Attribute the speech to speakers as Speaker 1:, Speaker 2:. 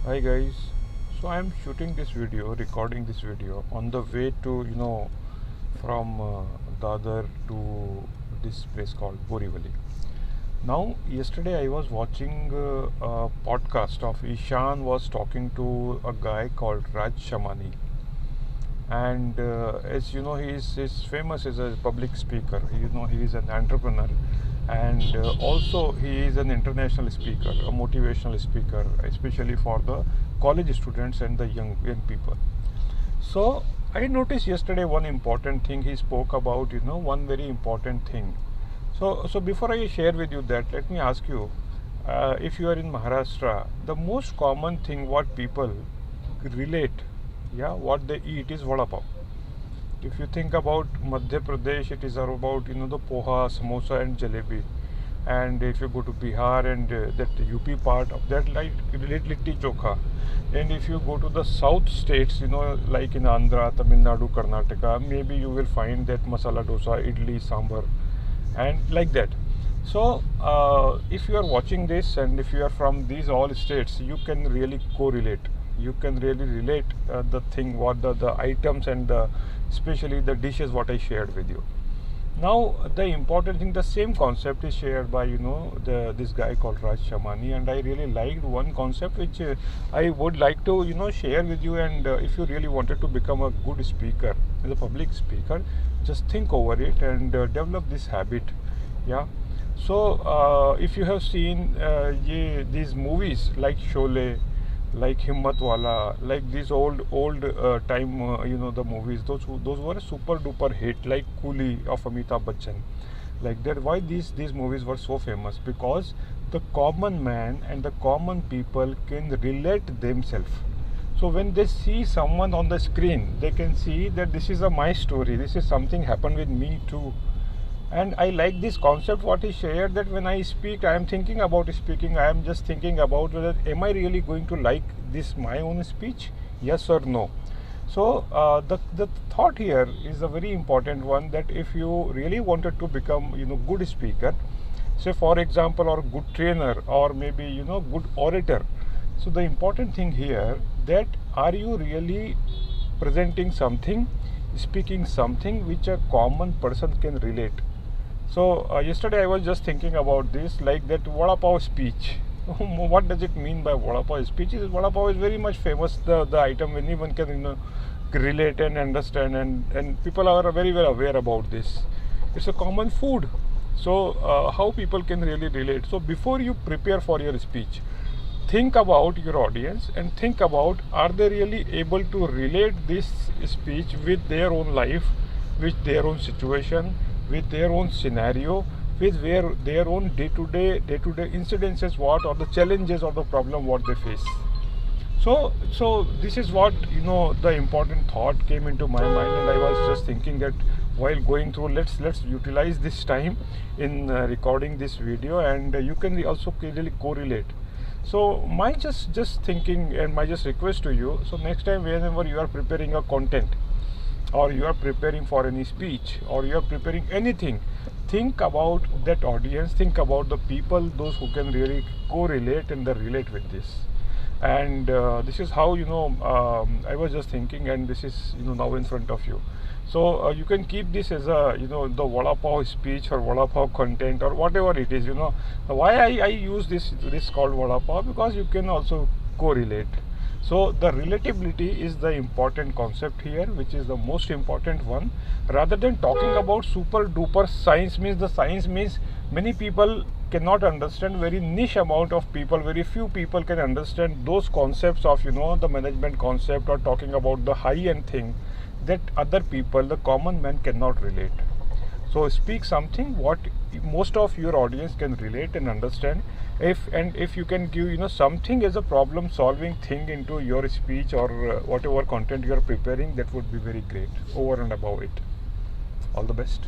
Speaker 1: Hi guys, so I am shooting this video, recording this video on the way to from Dadar to this place called Borivali. Now yesterday I was watching a podcast of Ishan was talking to a guy called Raj Shamani, and as you know he's famous as a public speaker. He is an entrepreneur, and also he is an international speaker, a motivational speaker, especially for the college students and the young people. So I noticed yesterday one important thing he spoke about, one very important thing. So before I share with you that, let me ask you, if you are in Maharashtra, the most common thing what people relate, what they eat is vada pav. If you think about Madhya Pradesh, it is about the poha, samosa, and jalebi. And if you go to Bihar and that UP part of that, like litti chokha. And if you go to the south states, like in Andhra, Tamil Nadu, Karnataka, maybe you will find that masala dosa, idli, sambar, and like that. So if you are watching this and if you are from these all states, you can really correlate. You can really relate the thing, what the items and especially the dishes what I shared with you. Now the important thing, the same concept is shared by this guy called Raj Shamani, and I really liked one concept which I would like to share with you. And if you really wanted to become a good speaker, as a public speaker, just think over it and develop this habit. So if you have seen these movies like Sholay, like Himmat Wala, like these old time the movies, those were a super duper hit, like Coolie of Amitabh Bachchan, like that. Why these movies were so famous? Because the common man and the common people can relate themselves. So when they see someone on the screen, they can see that this is my story, this is something happened with me too. And I like this concept what he shared, that when I speak, I am thinking about speaking, I am just thinking about whether am I really going to like this my own speech, yes or no. So the thought here is a very important one, that if you really wanted to become good speaker, say for example, or good trainer, or maybe good orator. So the important thing here, that are you really presenting something, speaking something which a common person can relate. So yesterday I was just thinking about this, like that vada pav speech. What does it mean by vada pav speech? Vada pav is very much famous, the item anyone can relate and understand, and people are very well aware about this. It's a common food. So how people can really relate? So before you prepare for your speech, think about your audience and think about, are they really able to relate this speech with their own life, with their own situation, with their own scenario, with their own day-to-day incidences, what or the challenges or the problem what they face. So this is what the important thought came into my mind, and I was just thinking that while going through, let's utilize this time in recording this video, and you can also really correlate. So my just thinking and my just request to you, so next time whenever you are preparing a content, or you are preparing for any speech, or you are preparing anything, think about that audience, think about the people, those who can really correlate and relate with this. And this is how I was just thinking, and this is now in front of you. So you can keep this as a the vada pav speech or vada pav content or whatever it is. Why I use this called vada pav, because you can also correlate. So the relatability is the important concept here, which is the most important one. Rather than talking about super duper science, means the science means many people cannot understand, very niche amount of people, very few people can understand those concepts of the management concept, or talking about the high end thing that other people, the common man, cannot relate. So speak something what most of your audience can relate and understand. If you can give something as a problem solving thing into your speech or whatever content you are preparing, that would be very great over and above it. All the best.